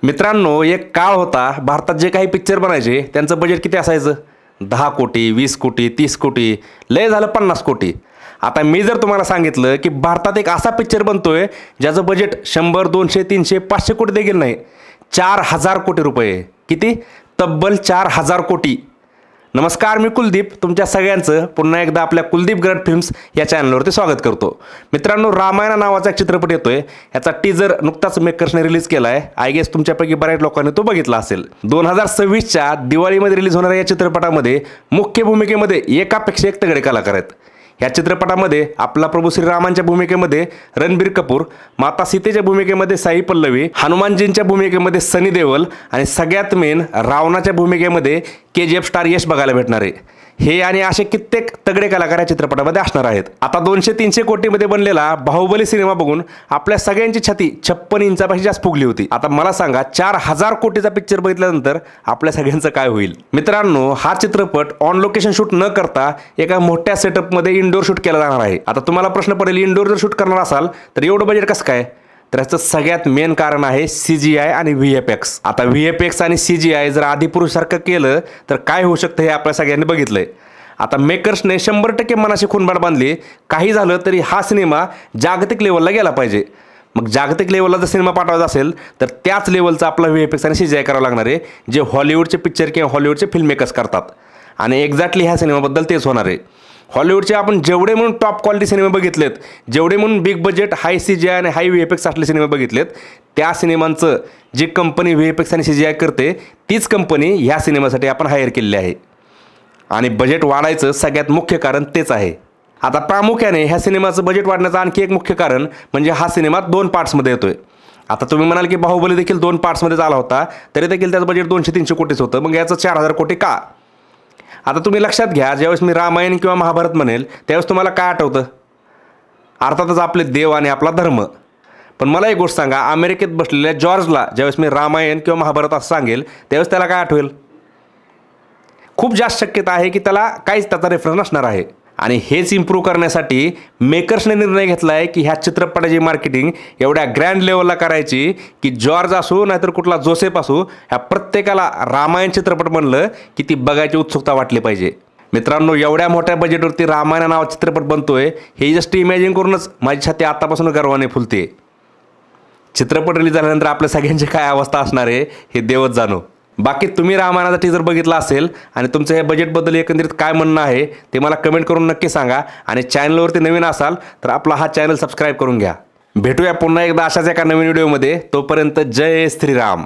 मित्रांनो, एक काळ होता भारतात जे काही पिक्चर बनायचे त्यांचं बजेट किती असायचं? 10 कोटी, 20 कोटी, 30 कोटी, लय झालं 50 कोटी. आता मी जर तुम्हाला सांगितलं की भारतात एक असा पिक्चर बनतोय ज्याचं बजेट 100, 200, 300, 500 कोटी देखील नाही, 4000 कोटी रुपये. किती? तब्बल 4000 कोटी. नमस्कार, मी कुलदीप तुमच्या सगळ्यांचं पुन्हा एकदा आपल्या कुलदीप गड फिल्म्स या चॅनलवरती स्वागत करतो. मित्रांनो, रामायण नावाचा एक चित्रपट येतोय. याचा टीजर नुकताच मेकर्सने रिलीज केला आहे. आय गेस तुमच्यापैकी बऱ्याच लोकांनी तो बघितला असेल. 2026च्या दिवाळीमध्ये रिलीज होणाऱ्या या चित्रपटामध्ये मुख्य भूमिकेमध्ये एकापेक्षा एक तगडे कलाकार आहेत. या चित्रपटामध्ये आपला प्रभू श्रीरामांच्या भूमिकेमध्ये रणबीर कपूर, माता सीतेच्या भूमिकेमध्ये साई पल्लवी, हनुमानजींच्या भूमिकेमध्ये सनी देओल आणि सगळ्यात मेन रावणाच्या भूमिकेमध्ये KGF स्टार यश बघायला भेटणार आहे. हे आणि असे कित्येक तगडे कलाकार या चित्रपटामध्ये असणार आहेत. आता 200-300 कोटीमध्ये बनलेला बाहुबली सिनेमा बघून आपल्या सगळ्यांची छाती 56 इंचापेक्षा जास्त फुगली होती. आता मला सांगा, 4000 कोटीचा पिक्चर बघितल्यानंतर आपल्या सगळ्यांचं काय होईल? मित्रांनो, हा चित्रपट ऑन लोकेशन शूट न करता एका मोठ्या सेटअपमध्ये इंडोर शूट केला जाणार आहे. आता तुम्हाला प्रश्न पडेल, इंडोर जर शूट करणार असाल तर एवढं बजेट कसं काय? तर याचं सगळ्यात मेन कारण आहे CGI आणि VFX. आता VFX आणि CGI जर आदिपुरुषसारखं केलं तर काय होऊ शकतं हे आपल्या सगळ्यांनी बघितलंय. आता मेकर्सने 100% मनाशी खूनबाड बांधली. काही झालं तरी हा सिनेमा जागतिक लेवलला गेला पाहिजे. मग जागतिक लेवलला जर सिनेमा पाठवायचा असेल तर त्याच लेवलचा आपला VFX आणि CGI करावं लागणार आहे, जे हॉलिवूडचे पिक्चर किंवा हॉलिवूडचे फिल्म मेकर्स करतात. आणि एक्झॅक्टली ह्या सिनेमाबद्दल तेच होणार आहे. हॉलिवूडचे आपण जेवढे म्हणून टॉप क्वालिटी सिनेमे बघितलेत, जेवढे म्हणून बिग बजेट, हाय CGI आणि हाय VFX असले सिनेमे बघितलेत, त्या सिनेमांचं जी कंपनी VFX आणि CGI करते तीच कंपनी ह्या सिनेमासाठी आपण हायर केलेली आहे. आणि बजेट वाढायचं सगळ्यात मुख्य कारण तेच आहे. आता प्रामुख्याने ह्या सिनेमाचं बजेट वाढण्याचं आणखी एक मुख्य कारण म्हणजे हा सिनेमा 2 पार्ट्समध्ये येतोय. आता तुम्ही म्हणाल की बाहुबली देखील 2 पार्ट्समध्ये आला होता, तरी देखील त्याचं बजेट 200-300 कोटीच होतं. मग याचं 4000 कोटी का? आता तुम्ही लक्षात घ्या, ज्यावेळेस मी रामायण किंवा महाभारत म्हणेल त्यावेळेस तुम्हाला काय आठवतं? अर्थातच आपले देव आणि आपला धर्म. पण मला एक गोष्ट सांगा, अमेरिकेत बसलेल्या जॉर्जला ज्यावेळेस मी रामायण किंवा महाभारत असं सांगेल त्यावेळेस त्याला काय आठवेल? खूप जास्त शक्यता आहे की त्याला काहीच त्याचा रेफरन्स नसणार आहे. आणि हेच इम्प्रूव्ह करण्यासाठी मेकर्सने निर्णय घेतला आहे की ह्या चित्रपटाची मार्केटिंग एवढ्या ग्रँड लेवलला करायची की जॉर्ज असो नाहीतर कुठला जोसेफ असो, ह्या प्रत्येकाला रामायण चित्रपट म्हणलं की ती बघायची उत्सुकता वाटली पाहिजे. मित्रांनो, एवढ्या मोठ्या बजेटवरती रामायण नावाचा चित्रपट बनतोय हे जस्ट इमॅजिन करूनच माझी छाती आतापासून गर्वाने फुलते. चित्रपट रिलीज झाल्यानंतर आपल्या सगळ्यांची काय अवस्था असणार आहे हे देवच जाणो. बाकी तुम्ही रामायणाचा टीजर बघितला असेल आणि तुमचं हे बजेटबद्दल एकंदरीत काय म्हणणं आहे ते मला कमेंट करून नक्की सांगा. आणि चॅनलवरती नवीन असाल तर आपला हा चॅनल सबस्क्राईब करून घ्या. भेटूया पुन्हा एकदा अशाच एका नवीन व्हिडिओमध्ये. तोपर्यंत जय श्रीराम.